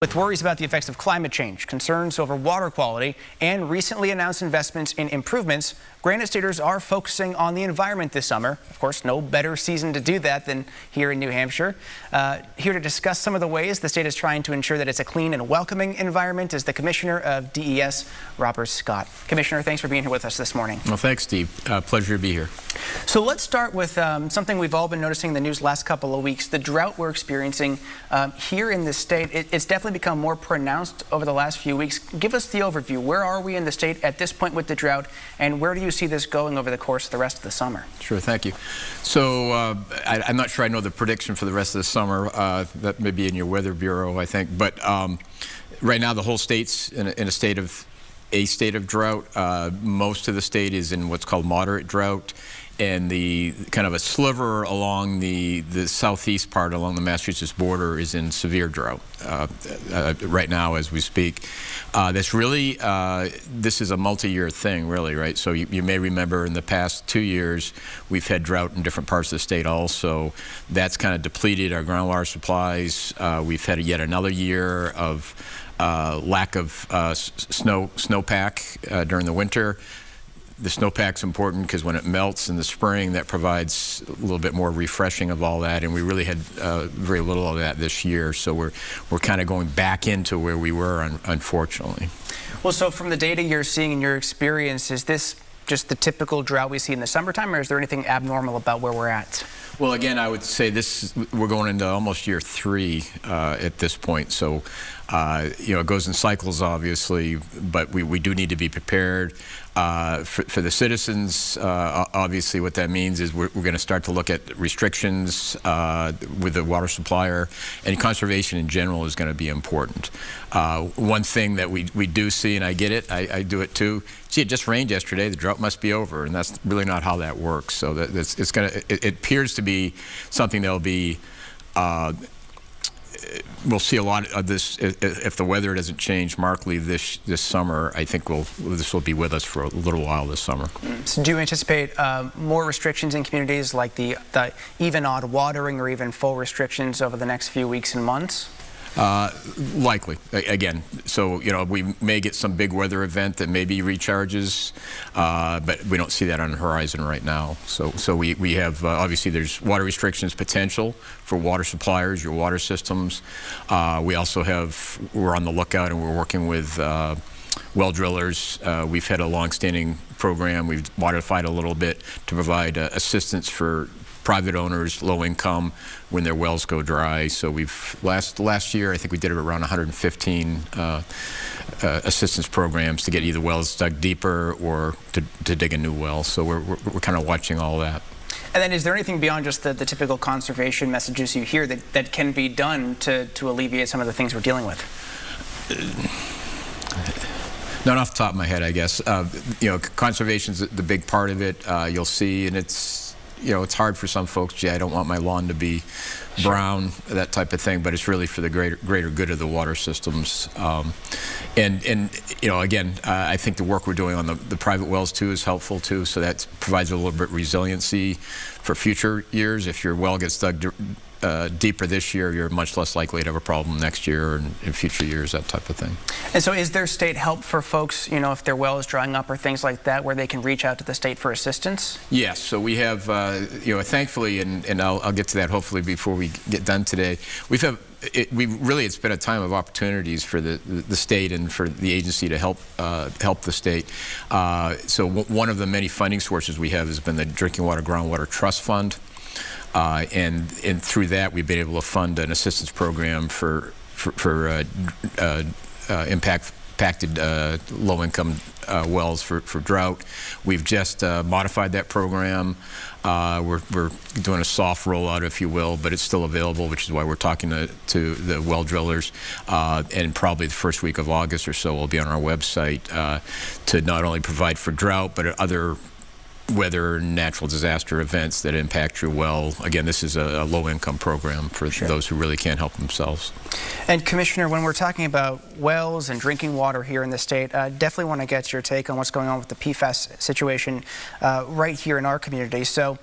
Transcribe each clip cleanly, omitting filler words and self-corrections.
With worries about the effects of climate change, concerns over water quality, and recently announced investments in improvements, Granite Staters are focusing on the environment this summer. Of course, no better season to do that than here in New Hampshire. Here to discuss some of the ways the state is trying to ensure that it's a clean and welcoming environment is the Commissioner of DES, Robert Scott. Commissioner, thanks for being here with us this morning. Well, thanks, Steve. Pleasure to be here. So let's start with something we've all been noticing in the news last couple of weeks. The drought we're experiencing here in the state, it's definitely become more pronounced over the last few weeks. Give us the overview. Where are we in the state at this point with the drought, and where do you see this going over the course of the rest of the summer? Sure, thank you. So I'm not sure I know the prediction for the rest of the summer. That may be in your Weather Bureau, I think. But right now the whole state's in a state of drought. Most of the state is in what's called moderate drought, and the kind of a sliver along the southeast part along the Massachusetts border is in severe drought right now as we speak. That's really, this is a multi-year thing, really, right? So you may remember in the past 2 years we've had drought in different parts of the state also. That's kind of depleted our groundwater supplies. We've had yet another year of lack of snowpack during the winter. The snowpack's important because when it melts in the spring, that provides a little bit more refreshing of all that, and we really had very little of that this year. So we're kind of going back into where we were, unfortunately. Well, so from the data you're seeing in your experience, is this just the typical drought we see in the summertime, or is there anything abnormal about where we're at? Well, again, I would say we're going into almost year 3 at this point. So, you know, it goes in cycles, obviously, but we do need to be prepared. For the citizens, obviously what that means is we're going to start to look at restrictions with the water supplier, and conservation in general is going to be important. One thing that we do see, and I get it, I do it too, see, it just rained yesterday, the drought must be over, and that's really not how that works. So it appears to be something that'll be we'll see a lot of this if the weather doesn't change markedly this summer. I think this will be with us for a little while this summer. So do you anticipate more restrictions in communities like the even odd watering or even full restrictions over the next few weeks and months? Likely, again. So, you know, we may get some big weather event that maybe recharges, but we don't see that on the horizon right now. So we have, obviously there's water restrictions potential for water suppliers, your water systems. We also we're on the lookout and we're working with well drillers. We've had a long-standing program. We've modified a little bit to provide assistance for private owners, low income, when their wells go dry. So we've last year I think we did around 115 assistance programs to get either wells dug deeper or to dig a new well. So we're kind of watching all that. And then is there anything beyond just the typical conservation messages you hear that can be done to alleviate some of the things we're dealing with? Not off the top of my head, I guess. You know, conservation's the big part of it. You'll see, and you know, it's hard for some folks. Gee, I don't want my lawn to be brown, that type of thing, but it's really for the greater good of the water systems. And you know, again, I think the work we're doing on the private wells too is helpful too. So that provides a little bit of resiliency for future years. If your well gets dug deeper this year, you're much less likely to have a problem next year and in future years, that type of thing. And so is there state help for folks, you know, if their well is drying up or things like that, where they can reach out to the state for assistance? Yes, so we have, you know, thankfully, and I'll get to that hopefully before we get done today, it's been a time of opportunities for the state and for the agency to help the state. So one of the many funding sources we have has been the Drinking Water Groundwater Trust Fund. And through that, we've been able to fund an assistance program for impacted low-income wells for drought. We've just modified that program. We're doing a soft rollout, if you will, but it's still available, which is why we're talking to the well drillers. And probably the first week of August or so, we'll be on our website to not only provide for drought, but other weather, natural disaster events that impact your well. Again, this is a low-income program for those who really can't help themselves. And Commissioner, when we're talking about wells and drinking water here in the state, definitely want to get your take on what's going on with the PFAS situation right here in our community. So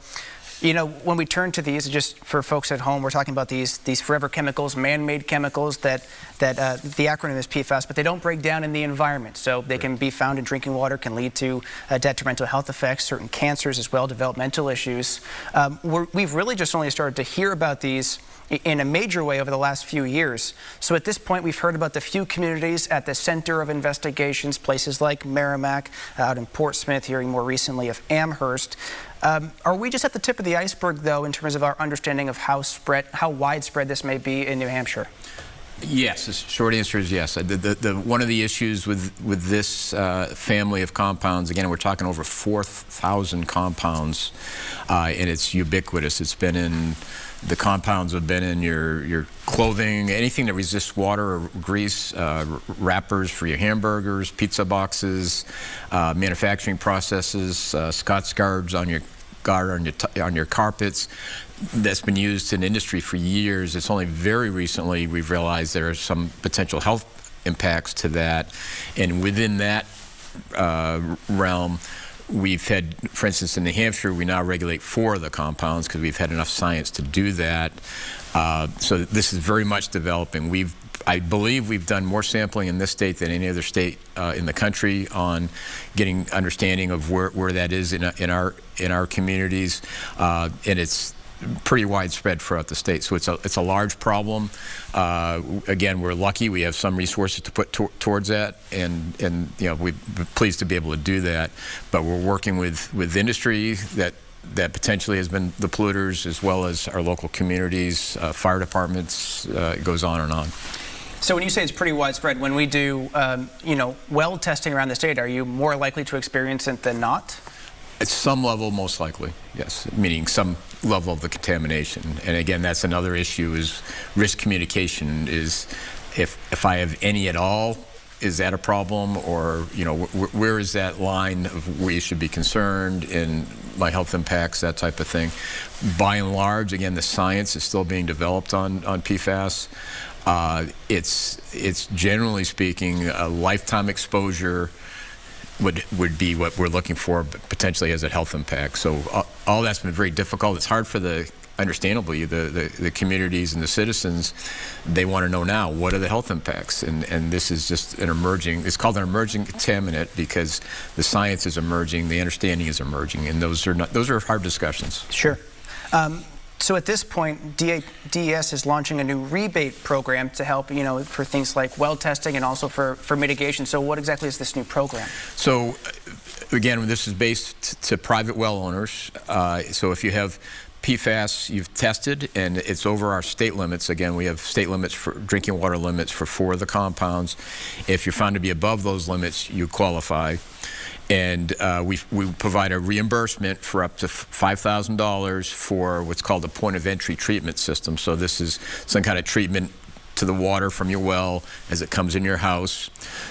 You know, when we turn to these, just for folks at home, we're talking about these forever chemicals, man-made chemicals that the acronym is PFAS, but they don't break down in the environment. So they can be found in drinking water, can lead to detrimental health effects, certain cancers as well, developmental issues. We've really just only started to hear about these in a major way over the last few years. So at this point, we've heard about the few communities at the center of investigations, places like Merrimack, out in Portsmouth, hearing more recently of Amherst. Are we just at the tip of the iceberg, though, in terms of our understanding of how widespread this may be in New Hampshire? Yes, the short answer is yes. One of the issues with this family of compounds, again, we're talking over 4,000 compounds, and it's ubiquitous. It's been in, the compounds have been in your clothing, anything that resists water or grease, wrappers for your hamburgers, pizza boxes, manufacturing processes, Scotch guards on your on your carpets. That's been used in industry for years. It's only very recently we've realized there are some potential health impacts to that, and within that realm, we've had, for instance, in New Hampshire, we now regulate 4 of the compounds because we've had enough science to do that. So this is very much developing. I believe we've done more sampling in this state than any other state in the country on getting understanding of where that is in our communities, and it's pretty widespread throughout the state. So it's a large problem. Again, we're lucky we have some resources to put towards that, and you know, we're pleased to be able to do that. But we're working with industry that potentially has been the polluters, as well as our local communities, fire departments. It goes on and on. So when you say it's pretty widespread, when we do, you know, well testing around the state, are you more likely to experience it than not? At some level, most likely, yes, meaning some level of the contamination. And again, that's another issue, is risk communication. Is if I have any at all, is that a problem? Or, you know, where is that line of where you should be concerned in my health impacts, that type of thing? By and large, again, the science is still being developed on PFAS. It's generally speaking, a lifetime exposure would be what we're looking for, but potentially as a health impact. So all that's been very difficult. It's hard for understandably, the communities and the citizens. They want to know now, what are the health impacts? And this is just an emerging, it's called an emerging contaminant because the science is emerging, the understanding is emerging, and those are hard discussions. Sure. So at this point, DES is launching a new rebate program to help, you know, for things like well testing and also for mitigation. So what exactly is this new program? So again, this is based to private well owners. So if you have PFAS you've tested and it's over our state limits, again, we have state limits for drinking water limits for 4 of the compounds. If you're found to be above those limits, you qualify. And we provide a reimbursement for up to $5,000 for what's called a point of entry treatment system. So this is some kind of treatment to the water from your well as it comes in your house.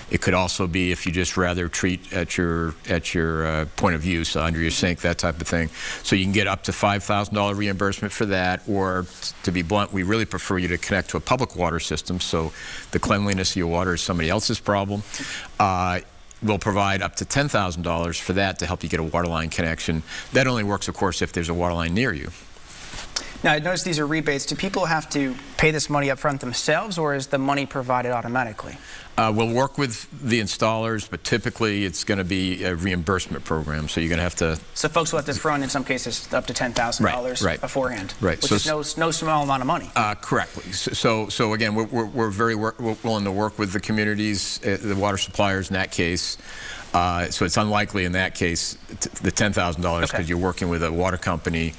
It could also be if you just rather treat at your point of use, under your sink, that type of thing. So you can get up to $5,000 reimbursement for that, or to be blunt, we really prefer you to connect to a public water system, so the cleanliness of your water is somebody else's problem. We'll provide up to $10,000 for that to help you get a water line connection. That only works, of course, if there's a water line near you. Now, I notice these are rebates. Do people have to pay this money up front themselves, or is the money provided automatically? We'll work with the installers, but typically it's going to be a reimbursement program. So you're going to have to... So folks will have to front, in some cases, up to $10,000 beforehand, which is no small amount of money. Correctly. So again, we're very willing to work with the communities, the water suppliers in that case. So it's unlikely in that case, the $10,000, because you're working with a water company.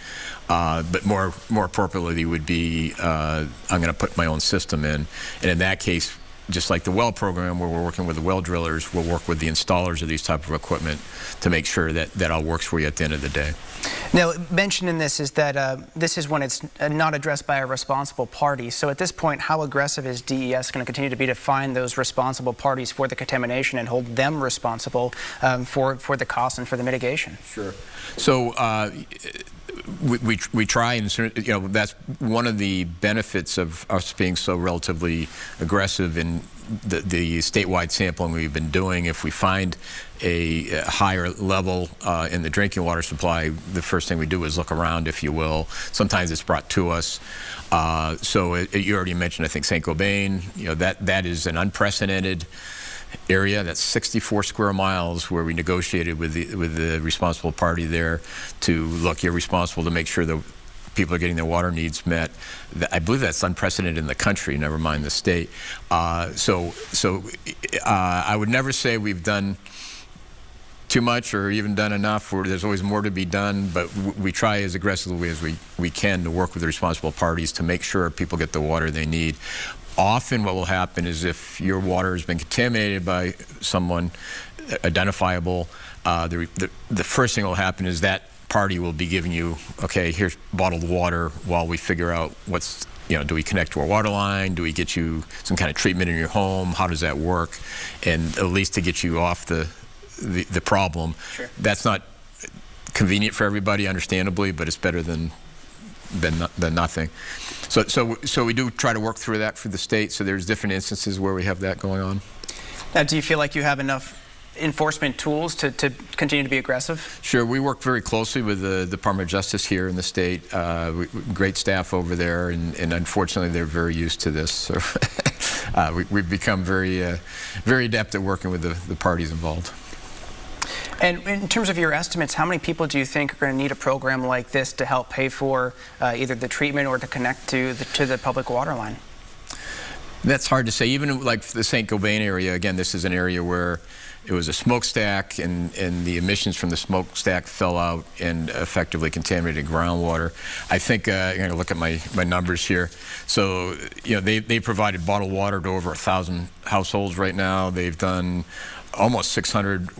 But more appropriately would be, I'm going to put my own system in. And in that case, just like the well program where we're working with the well drillers, we'll work with the installers of these type of equipment to make sure that all works for you at the end of the day. Now, mentioned in this is that this is when it's not addressed by a responsible party. So at this point, how aggressive is DES going to continue to be to find those responsible parties for the contamination and hold them responsible for the cost and for the mitigation? Sure. So we try, and you know, that's one of the benefits of us being so relatively aggressive in the statewide sampling we've been doing, if we find a higher level in the drinking water supply, the first thing we do is look around, if you will. Sometimes it's brought to us. You already mentioned, I think, St. Gobain. That is an unprecedented area. That's 64 square miles where we negotiated with the responsible party there to look. You're responsible to make sure that people are getting their water needs met. I believe that's unprecedented in the country, never mind the state. I would never say we've done too much or even done enough. There's always more to be done, but we try as aggressively as we can to work with the responsible parties to make sure people get the water they need. Often what will happen is if your water has been contaminated by someone identifiable, the first thing that will happen is that party will be giving you, okay, here's bottled water while we figure out what's, do we connect to our water line? Do we get you some kind of treatment in your home? How does that work? And at least to get you off the problem. Sure. That's not convenient for everybody, understandably, but it's better than nothing. So we do try to work through that for the state. So there's different instances where we have that going on. Now, do you feel like you have enough enforcement tools to continue to be aggressive? Sure. We work very closely with the Department of Justice here in the state. Great staff over there, and unfortunately they're very used to this. So we've become very adept at working with the parties involved. And in terms of your estimates, how many people do you think are going to need a program like this to help pay for either the treatment or to connect to the public water line? That's hard to say. Even like the St. Gobain area, again, this is an area where it was a smokestack, and the emissions from the smokestack fell out and effectively contaminated groundwater. I think I'm going to look at my numbers here. So they provided bottled water to over 1,000 households right now. They've done almost 600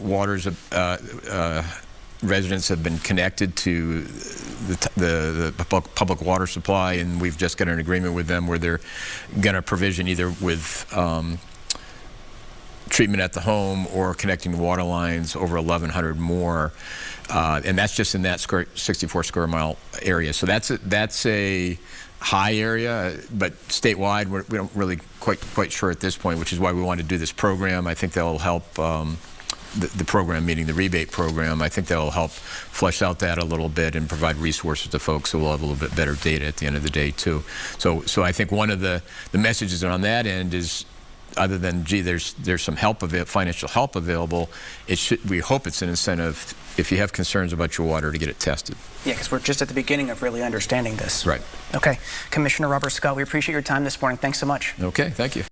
residents have been connected to the public water supply, and we've just got an agreement with them where they're going to provision either with treatment at the home or connecting the water lines over 1,100 more, and that's just in that 64 square mile area. So that's a high area, but statewide we don't really quite sure at this point, which is why we want to do this program. I think that will help. The program, meaning the rebate program, I think that will help flesh out that a little bit and provide resources to folks so we'll have a little bit better data at the end of the day too. So I think one of the messages on that end is, other than, gee, there's some financial help available, we hope it's an incentive, if you have concerns about your water, to get it tested. Yeah, because we're just at the beginning of really understanding this. Right. Okay. Commissioner Robert Scott, we appreciate your time this morning. Thanks so much. Okay, thank you.